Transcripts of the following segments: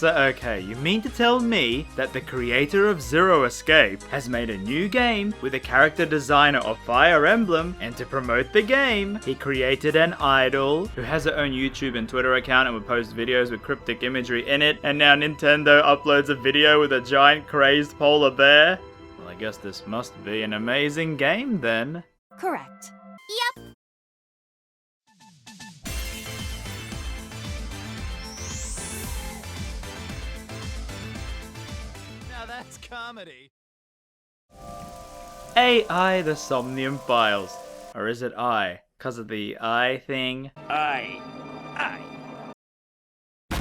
So okay, you mean to tell me that the creator of Zero Escape has made a new game with a character designer of Fire Emblem, and to promote the game, he created an idol who has her own YouTube and Twitter account and would post videos with cryptic imagery in it, and now Nintendo uploads a video with a giant crazed polar bear? Well, I guess this must be an amazing game then. Correct. Yep. Now that's comedy. AI the Somnium Files. Or is it I? 'Cause of the I thing? I.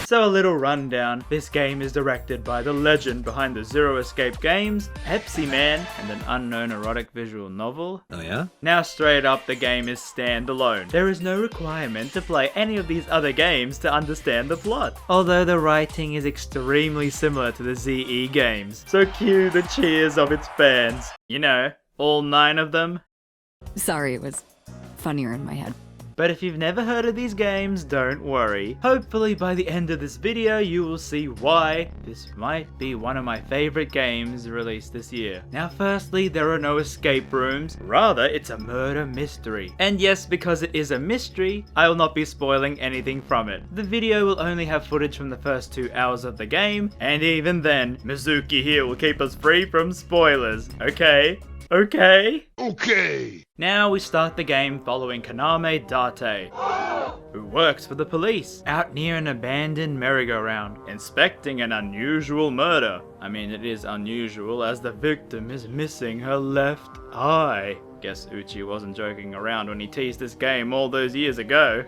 So a little rundown. This game is directed by the legend behind the Zero Escape games, Pepsi Man, and an unknown erotic visual novel. Oh yeah? Now straight up, the game is standalone. There is no requirement to play any of these other games to understand the plot. Although the writing is extremely similar to the ZE games. So cue the cheers of its fans. You know, all 9 of them. Sorry, it was funnier in my head. But if you've never heard of these games, don't worry. Hopefully by the end of this video you will see why this might be one of my favorite games released this year. Now firstly, there are no escape rooms, rather it's a murder mystery. And yes, because it is a mystery, I will not be spoiling anything from it. The video will only have footage from the first 2 hours of the game, and even then, Mizuki here will keep us free from spoilers, okay? Okay. Now we start the game following Kaname Date, who works for the police, out near an abandoned merry-go-round, inspecting an unusual murder. I mean, it is unusual as the victim is missing her left eye. Guess Uchi wasn't joking around when he teased this game all those years ago.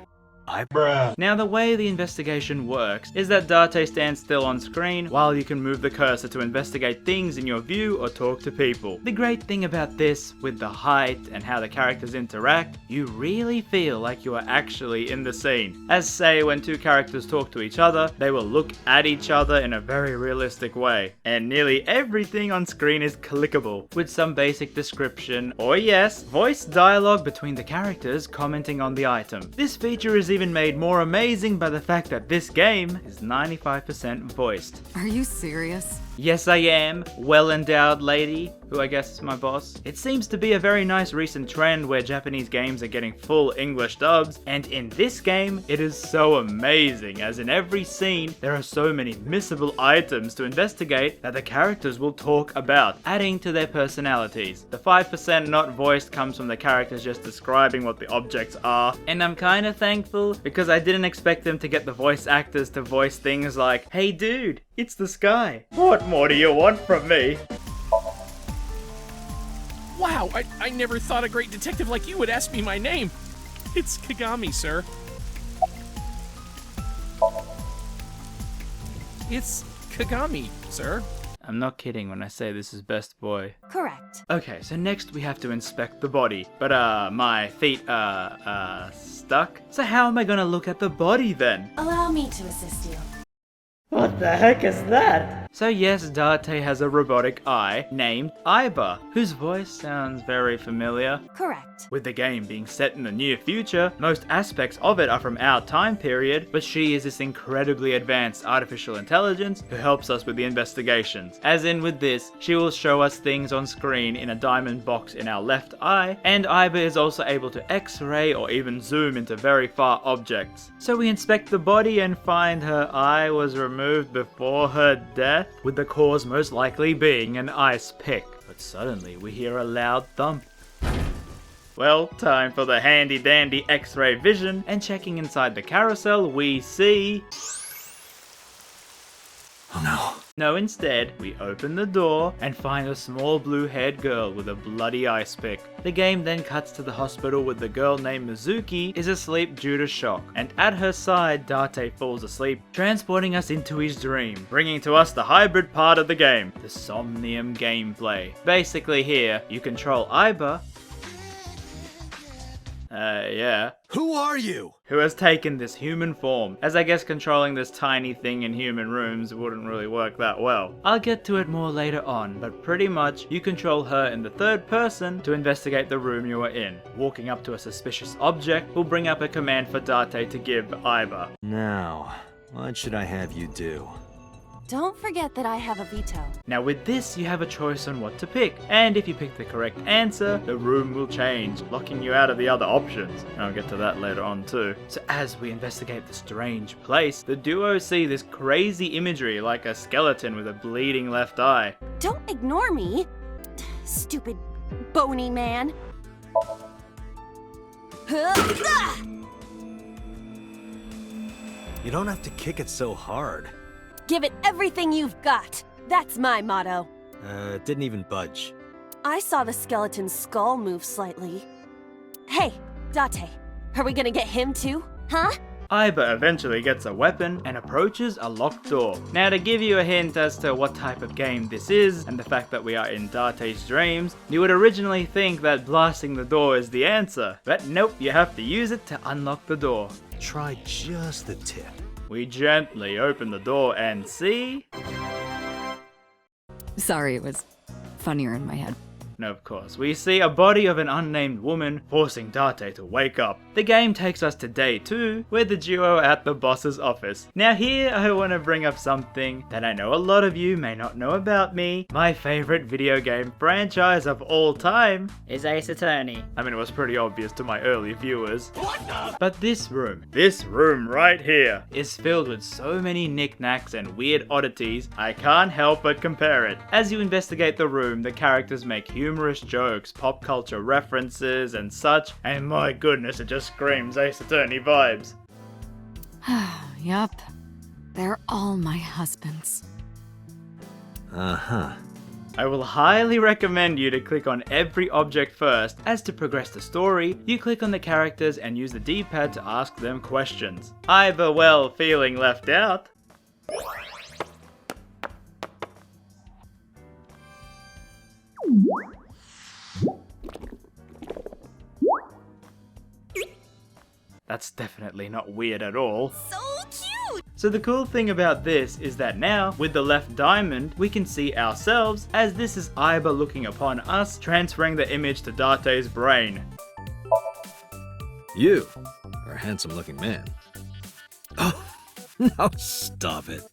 Now the way the investigation works is that Date stands still on screen while you can move the cursor to investigate things in your view or talk to people. The great thing about this, with the height and how the characters interact, you really feel like you are actually in the scene. As say when 2 characters talk to each other, they will look at each other in a very realistic way. And nearly everything on screen is clickable, with some basic description, or yes, voice dialogue between the characters commenting on the item. This feature is even made more amazing by the fact that this game is 95% voiced. Are you serious? Yes, I am. Well-endowed lady, who I guess is my boss. It seems to be a very nice recent trend where Japanese games are getting full English dubs, and in this game, it is so amazing, as in every scene, there are so many missable items to investigate that the characters will talk about, adding to their personalities. The 5% not voiced comes from the characters just describing what the objects are, and I'm kinda thankful, because I didn't expect them to get the voice actors to voice things like, "Hey dude, it's the sky. What more do you want from me?" Wow, I never thought a great detective like you would ask me my name. It's Kagami, sir. It's Kagami, sir. I'm not kidding when I say this is best boy. Correct. Okay, so next we have to inspect the body. But my feet stuck. So how am I gonna look at the body then? Allow me to assist you. What the heck is that? So yes, Date has a robotic eye named Aiba, whose voice sounds very familiar. Correct. With the game being set in the near future, most aspects of it are from our time period, but she is this incredibly advanced artificial intelligence who helps us with the investigations. As in with this, she will show us things on screen in a diamond box in our left eye, and Aiba is also able to X-ray or even zoom into very far objects. So we inspect the body and find her eye was removed before her death, with the cause most likely being an ice pick. But suddenly we hear a loud thump. Well, time for the handy dandy X-ray vision, and checking inside the carousel we see... Oh no. No, instead, we open the door and find a small blue-haired girl with a bloody ice pick. The game then cuts to the hospital with the girl named Mizuki is asleep due to shock, and at her side, Date falls asleep, transporting us into his dream, bringing to us the hybrid part of the game, the Somnium gameplay. Basically here, you control Aiba, yeah. Who are you? Who has taken this human form, as I guess controlling this tiny thing in human rooms wouldn't really work that well. I'll get to it more later on, but pretty much you control her in the third person to investigate the room you are in. Walking up to a suspicious object will bring up a command for Date to give Aiba. Now, what should I have you do? Don't forget that I have a veto. Now with this, you have a choice on what to pick, and if you pick the correct answer, the room will change, locking you out of the other options. And I'll get to that later on too. So as we investigate the strange place, the duo see this crazy imagery like a skeleton with a bleeding left eye. Don't ignore me, stupid bony man. You don't have to kick it so hard. Give it everything you've got. That's my motto. It didn't even budge. I saw the skeleton's skull move slightly. Hey, Date, are we gonna get him too? Huh? Aiba eventually gets a weapon and approaches a locked door. Now to give you a hint as to what type of game this is, and the fact that we are in Date's dreams, you would originally think that blasting the door is the answer. But nope, you have to use it to unlock the door. Try just the tip. We gently open the door and see... Sorry, it was funnier in my head. No, of course. We see a body of an unnamed woman, forcing Date to wake up. The game takes us to day 2, where the duo are at the boss's office. Now here, I want to bring up something that I know a lot of you may not know about me. My favorite video game franchise of all time is Ace Attorney. I mean, it was pretty obvious to my early viewers. But this room right here, is filled with so many knickknacks and weird oddities, I can't help but compare it. As you investigate the room, the characters make humorous jokes, pop culture references and such, and my goodness, it just screams Ace Attorney vibes. Yup. They're all my husbands. Uh-huh. I will highly recommend you to click on every object first, as to progress the story, you click on the characters and use the D-pad to ask them questions. Aiba, well, feeling left out. That's definitely not weird at all. So cute! So the cool thing about this is that now, with the left diamond, we can see ourselves, as this is Aiba looking upon us, transferring the image to Date's brain. You are a handsome looking man. Oh, no, stop it.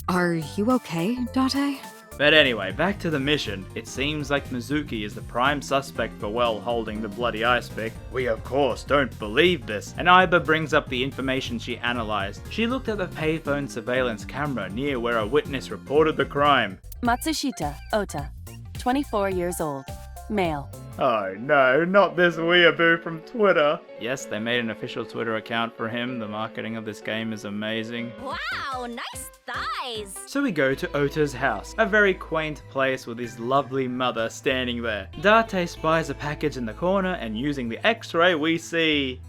Are you okay, Date? But anyway, back to the mission. It seems like Mizuki is the prime suspect for well holding the bloody ice pick. We of course don't believe this, and Aiba brings up the information she analysed. She looked at the payphone surveillance camera near where a witness reported the crime. Matsushita Ota, 24 years old, male. Oh no, not this weeaboo from Twitter. Yes, they made an official Twitter account for him. The marketing of this game is amazing. Wow, nice thighs! So we go to Ota's house, a very quaint place with his lovely mother standing there. Date spies a package in the corner, and using the X-ray we see...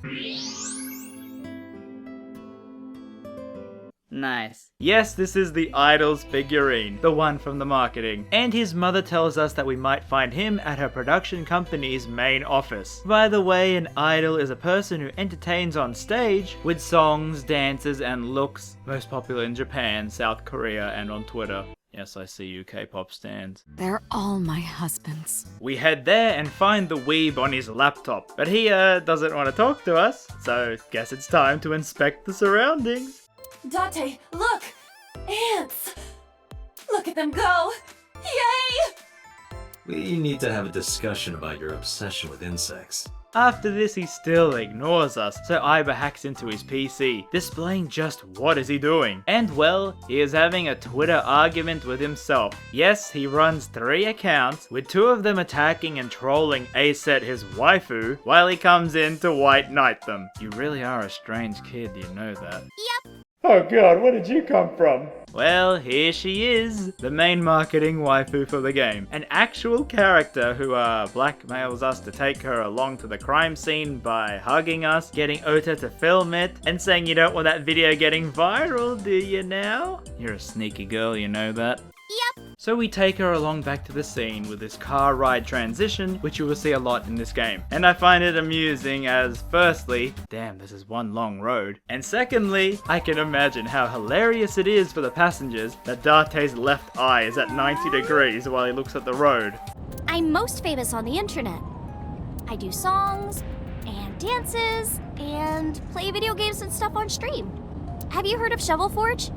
Nice. Yes, this is the Idol's figurine, the one from the marketing. And his mother tells us that we might find him at her production company's main office. By the way, an idol is a person who entertains on stage with songs, dances, and looks. Most popular in Japan, South Korea, and on Twitter. Yes, I see you K-pop stands. They're all my husbands. We head there and find the weeb on his laptop, but he doesn't want to talk to us, so guess it's time to inspect the surroundings. Date, look! Ants! Look at them go! Yay! We need to have a discussion about your obsession with insects. After this, he still ignores us, so Aiba hacks into his PC, displaying just what is he doing. And well, he is having a Twitter argument with himself. Yes, he runs 3 accounts, with 2 of them attacking and trolling Aset, his waifu, while he comes in to white knight them. You really are a strange kid, you know that. Yep. Oh god, where did you come from? Well, here she is, the main marketing waifu for the game. An actual character who blackmails us to take her along to the crime scene by hugging us, getting Ota to film it, and saying you don't want that video getting viral, do you now? You're a sneaky girl, you know that. Yep. So we take her along back to the scene with this car ride transition, which you will see a lot in this game. And I find it amusing as, firstly, damn, this is one long road. And secondly, I can imagine how hilarious it is for the passengers that Date's left eye is at 90 degrees while he looks at the road. I'm most famous on the internet. I do songs and dances and play video games and stuff on stream. Have you heard of Shovel Forge?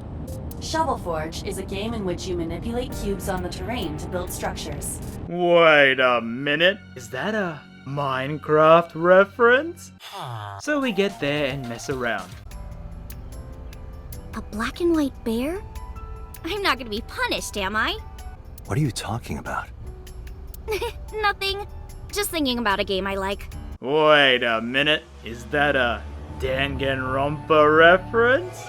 Shovel Forge is a game in which you manipulate cubes on the terrain to build structures. Wait a minute, is that a Minecraft reference? So we get there and mess around. A black and white bear? I'm not gonna be punished, am I? What are you talking about? Nothing. Just thinking about a game I like. Wait a minute, is that a Danganronpa reference?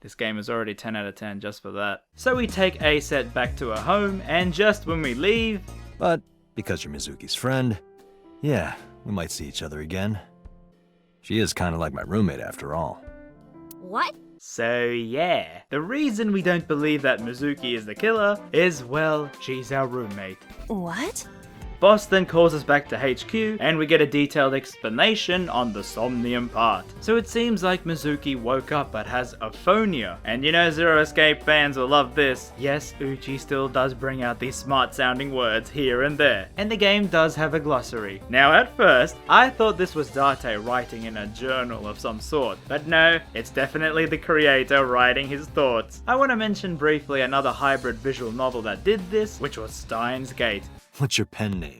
This game is already 10 out of 10 just for that. So we take A-Set back to her home, and just when we leave... But because you're Mizuki's friend, yeah, we might see each other again. She is kind of like my roommate after all. What? So yeah, the reason we don't believe that Mizuki is the killer is, well, she's our roommate. What? Boss then calls us back to HQ, and we get a detailed explanation on the Somnium part. So it seems like Mizuki woke up but has aphonia. And you know Zero Escape fans will love this. Yes, Uchi still does bring out these smart sounding words here and there. And the game does have a glossary. Now at first, I thought this was Date writing in a journal of some sort. But no, it's definitely the creator writing his thoughts. I want to mention briefly another hybrid visual novel that did this, which was Steins Gate. What's your pen name?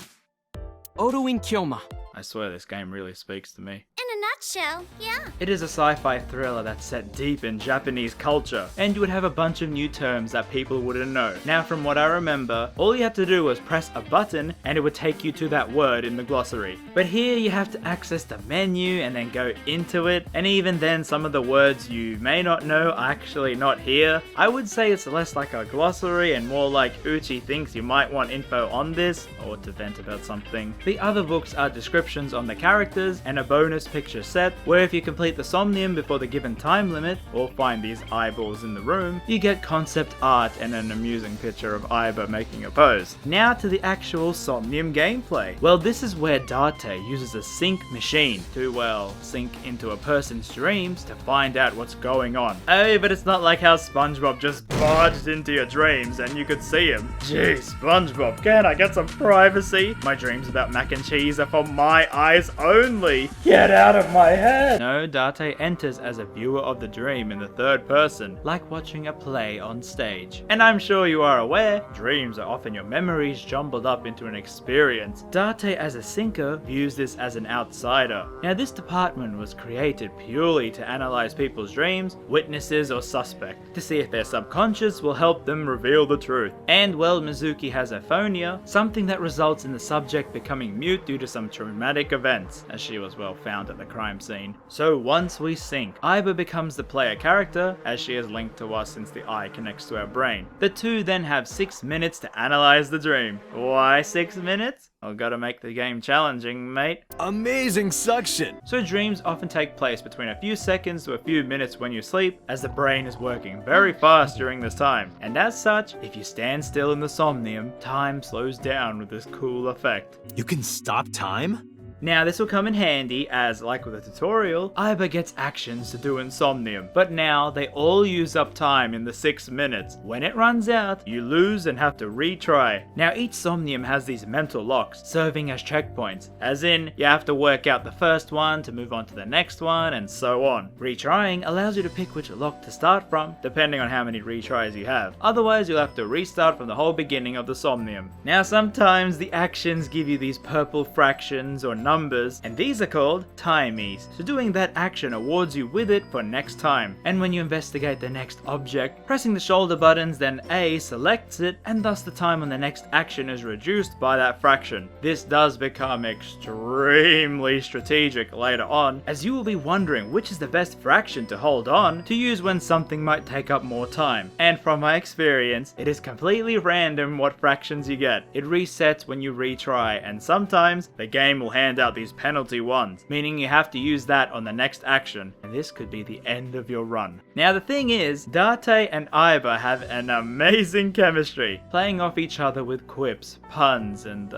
Odoin Kyoma. I swear this game really speaks to me. In a nutshell, yeah. It is a sci-fi thriller that's set deep in Japanese culture, and you would have a bunch of new terms that people wouldn't know. Now from what I remember, all you had to do was press a button and it would take you to that word in the glossary. But here you have to access the menu and then go into it, and even then some of the words you may not know are actually not here. I would say it's less like a glossary and more like Uchi thinks you might want info on this, or to vent about something. The other books are descriptions on the characters and a bonus picture set where if you complete the Somnium before the given time limit or find these eyeballs in the room, you get concept art and an amusing picture of Aiba making a pose. Now to the actual Somnium gameplay. Well, this is where Date uses a sync machine to, well, sync into a person's dreams to find out what's going on. Oh, but it's not like how SpongeBob just barged into your dreams and you could see him. Gee, SpongeBob, can I get some privacy? My dreams about mac and cheese are for my eyes only. Get out of my head. No, Date enters as a viewer of the dream in the third person, like watching a play on stage. And I'm sure you are aware, dreams are often your memories jumbled up into an experience. Date as a syncer views this as an outsider. Now this department was created purely to analyze people's dreams, witnesses or suspect, to see if their subconscious will help them reveal the truth. And well, Mizuki has aphonia, something that results in the subject becoming mute due to some traumatic events, as she was well found at the crime scene. So once we sync, Aiba becomes the player character, as she is linked to us since the eye connects to our brain. The two then have 6 minutes to analyze the dream. Why 6 minutes? I've got to make the game challenging, mate. Amazing suction! So dreams often take place between a few seconds to a few minutes when you sleep, as the brain is working very fast during this time. And as such, if you stand still in the Somnium, time slows down with this cool effect. You can stop time? Now this will come in handy as, like with the tutorial, Aiba gets actions to do in Somnium, but now they all use up time in the 6 minutes. When it runs out, you lose and have to retry. Now each Somnium has these mental locks, serving as checkpoints, as in, you have to work out the first one to move on to the next one, and so on. Retrying allows you to pick which lock to start from, depending on how many retries you have. Otherwise you'll have to restart from the whole beginning of the Somnium. Now sometimes the actions give you these purple fractions or numbers, and these are called timies. So doing that action awards you with it for next time. And when you investigate the next object, pressing the shoulder buttons, then A selects it, and thus the time on the next action is reduced by that fraction. This does become extremely strategic later on, as you will be wondering which is the best fraction to hold on to use when something might take up more time. And from my experience, it is completely random what fractions you get. It resets when you retry, and sometimes the game will hand out these penalty ones, meaning you have to use that on the next action, and this could be the end of your run. Now the thing is, Date and Aiba have an amazing chemistry, playing off each other with quips, puns, and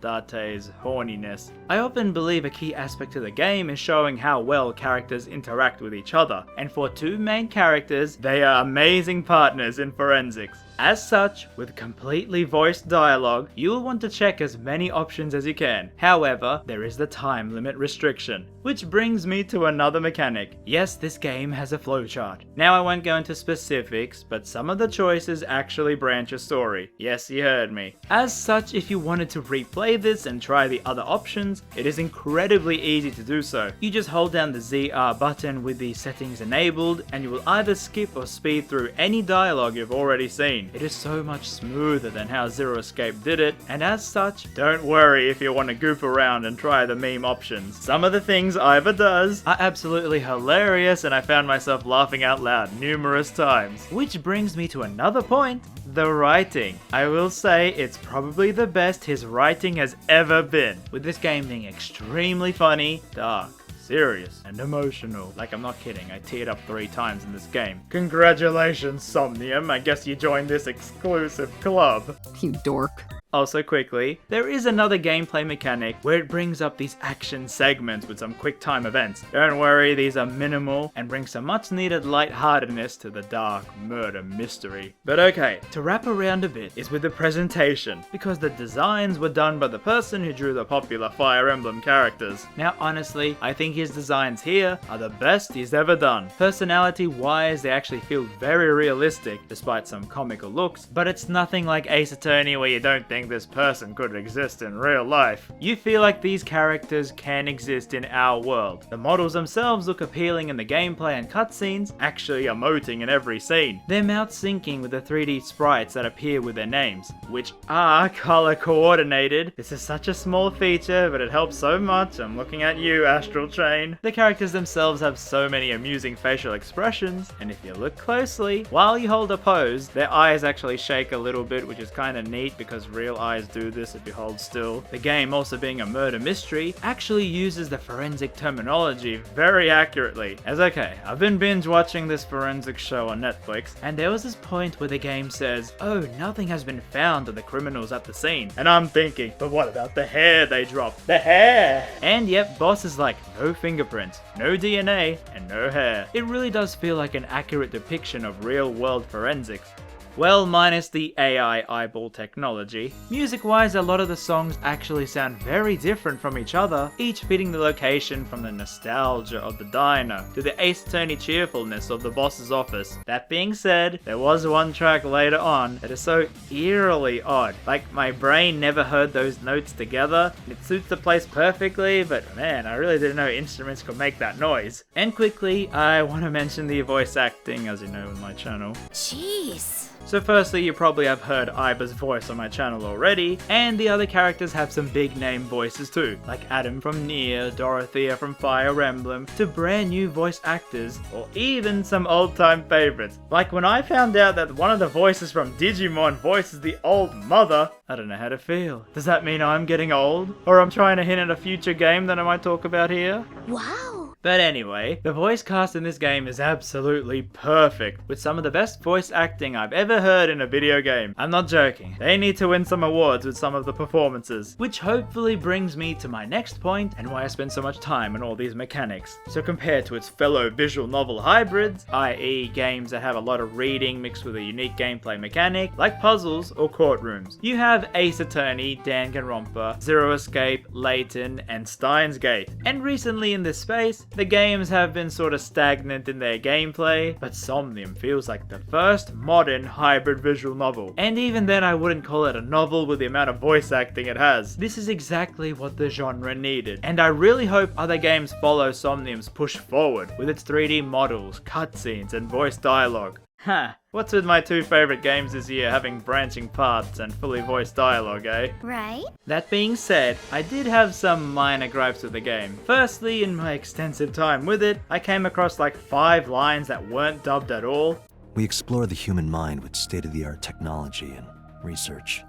Date's horniness. I often believe a key aspect of the game is showing how well characters interact with each other, and for two main characters, they are amazing partners in forensics. As such, with completely voiced dialogue, you will want to check as many options as you can. However, there is the time limit restriction. Which brings me to another mechanic. Yes, this game has a flowchart. Now I won't go into specifics, but some of the choices actually branch a story. Yes, you heard me. As such, if you wanted to replay this and try the other options, it is incredibly easy to do so. You just hold down the ZR button with the settings enabled, and you will either skip or speed through any dialogue you've already seen. It is so much smoother than how Zero Escape did it, and as such, don't worry if you want to goof around and try the meme options. Some of the things Aibi does are absolutely hilarious, and I found myself laughing out loud numerous times. Which brings me to another point, the writing. I will say it's probably the best his writing has ever been, with this game being extremely funny, dark, serious, and emotional. Like, I'm not kidding, I teared up 3 times in this game. Congratulations, Somnium, I guess you joined this exclusive club. You dork. Also quickly, there is another gameplay mechanic where it brings up these action segments with some quick time events. Don't worry, these are minimal and bring some much needed lightheartedness to the dark murder mystery. But okay, to wrap around a bit is with the presentation, because the designs were done by the person who drew the popular Fire Emblem characters. Now honestly, I think his designs here are the best he's ever done. Personality wise, they actually feel very realistic despite some comical looks, but it's nothing like Ace Attorney where you don't think this person could exist in real life. You feel like these characters can exist in our world. The models themselves look appealing in the gameplay and cutscenes, actually emoting in every scene. Their mouths syncing with the 3D sprites that appear with their names, which are color coordinated. This is such a small feature, but it helps so much. I'm looking at you, Astral Chain. The characters themselves have so many amusing facial expressions, and if you look closely, while you hold a pose, their eyes actually shake a little bit, which is kind of neat because real eyes do this if you hold still. The game, also being a murder mystery, actually uses the forensic terminology very accurately. As okay, I've been binge watching this forensic show on Netflix, and there was this point where the game says, oh, nothing has been found of the criminals at the scene. And I'm thinking, but what about the hair they dropped? The hair! And yep, boss is like, no fingerprints, no DNA, and no hair. It really does feel like an accurate depiction of real world forensics. Well, minus the AI eyeball technology. Music-wise, a lot of the songs actually sound very different from each other, each fitting the location from the nostalgia of the diner to the Ace Attorney cheerfulness of the boss's office. That being said, there was one track later on that is so eerily odd. Like, my brain never heard those notes together. It suits the place perfectly, but man, I really didn't know instruments could make that noise. And quickly, I want to mention the voice acting, as you know, in my channel. Jeez. So firstly, you probably have heard Aibi's voice on my channel already, and the other characters have some big name voices too, like Adam from Nier, Dorothea from Fire Emblem, to brand new voice actors, or even some old time favorites. Like when I found out that one of the voices from Digimon voices the old mother, I don't know how to feel. Does that mean I'm getting old? Or I'm trying to hint at a future game that I might talk about here? Wow. But anyway, the voice cast in this game is absolutely perfect, with some of the best voice acting I've ever heard in a video game. I'm not joking. They need to win some awards with some of the performances. Which hopefully brings me to my next point, and why I spend so much time on all these mechanics. So compared to its fellow visual novel hybrids, i.e. games that have a lot of reading mixed with a unique gameplay mechanic, like puzzles or courtrooms, you have Ace Attorney, Danganronpa, Zero Escape, Layton, and Steins Gate. And recently in this space, the games have been sort of stagnant in their gameplay, but Somnium feels like the first modern hybrid visual novel. And even then, I wouldn't call it a novel with the amount of voice acting it has. This is exactly what the genre needed, and I really hope other games follow Somnium's push forward with its 3D models, cutscenes, and voice dialogue. Huh. What's with my 2 favorite games this year having branching paths and fully voiced dialogue, eh? Right? That being said, I did have some minor gripes with the game. Firstly, in my extensive time with it, I came across like 5 lines that weren't dubbed at all. We explore the human mind with state-of-the-art technology and research.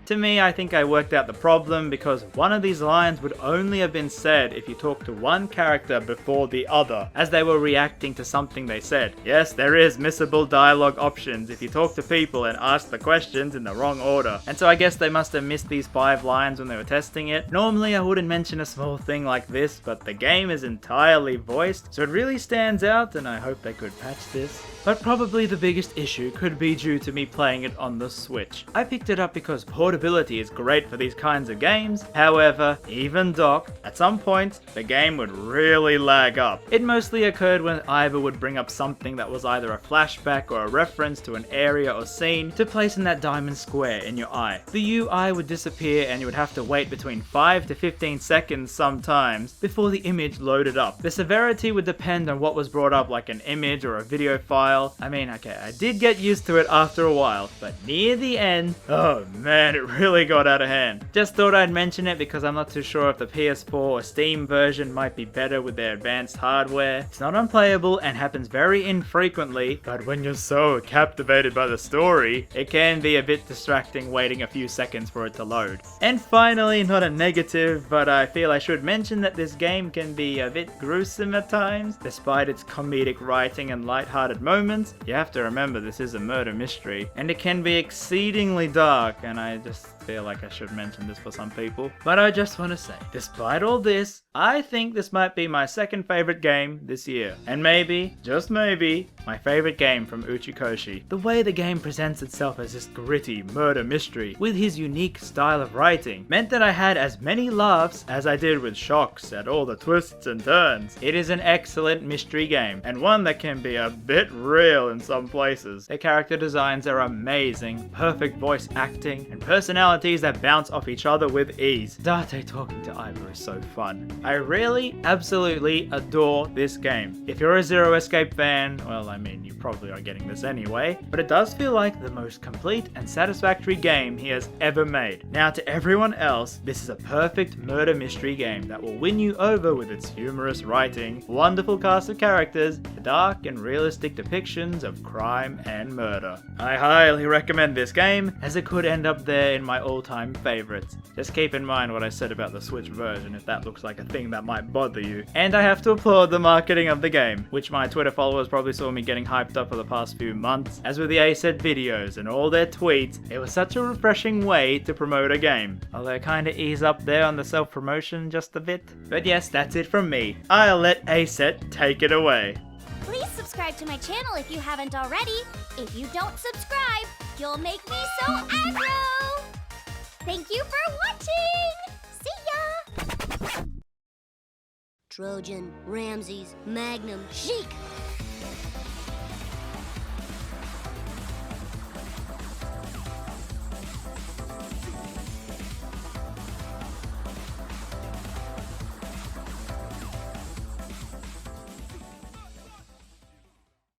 To me, I think I worked out the problem because one of these lines would only have been said if you talked to one character before the other, as they were reacting to something they said. Yes, there is missable dialogue options if you talk to people and ask the questions in the wrong order. And so I guess they must have missed these 5 lines when they were testing it. Normally I wouldn't mention a small thing like this, but the game is entirely voiced, so it really stands out, and I hope they could patch this. But probably the biggest issue could be due to me playing it on the Switch. I picked it up because portability portability is great for these kinds of games. However, even dock, at some point, the game would really lag up. It mostly occurred when Aibi would bring up something that was either a flashback or a reference to an area or scene to place in that diamond square in your eye. The UI would disappear and you would have to wait between 5 to 15 seconds sometimes before the image loaded up. The severity would depend on what was brought up, like an image or a video file. I mean, okay, I did get used to it after a while, but near the end, oh man, it really got out of hand. Just thought I'd mention it because I'm not too sure if the PS4 or Steam version might be better with their advanced hardware. It's not unplayable and happens very infrequently, but when you're so captivated by the story, it can be a bit distracting waiting a few seconds for it to load. And finally, not a negative, but I feel I should mention that this game can be a bit gruesome at times. Despite its comedic writing and light-hearted moments, you have to remember this is a murder mystery, and it can be exceedingly dark, and I just feel like I should mention this for some people. But I just want to say, despite all this, I think this might be my second favorite game this year. And maybe, just maybe, my favorite game from Uchikoshi. The way the game presents itself as this gritty murder mystery with his unique style of writing meant that I had as many laughs as I did with shocks at all the twists and turns. It is an excellent mystery game, and one that can be a bit real in some places. The character designs are amazing, perfect voice acting, and personalities that bounce off each other with ease. Date talking to Aibi is so fun. I really, absolutely adore this game. If you're a Zero Escape fan, well, I mean, you probably are getting this anyway, but it does feel like the most complete and satisfactory game he has ever made. Now, to everyone else, this is a perfect murder mystery game that will win you over with its humorous writing, wonderful cast of characters, the dark and realistic depictions of crime and murder. I highly recommend this game, as it could end up there in my all-time favorites. Just keep in mind what I said about the Switch version if that looks like a thing that might bother you. And I have to applaud the marketing of the game, which my Twitter followers probably saw me getting hyped up for the past few months. As with the ASET videos and all their tweets, it was such a refreshing way to promote a game. Although kinda ease up there on the self-promotion just a bit. But yes, that's it from me. I'll let ASET take it away. Please subscribe to my channel if you haven't already. If you don't subscribe, you'll make me so aggro! Thank you for watching! See ya! Trojan, RamZaes, Magnum, Sheik.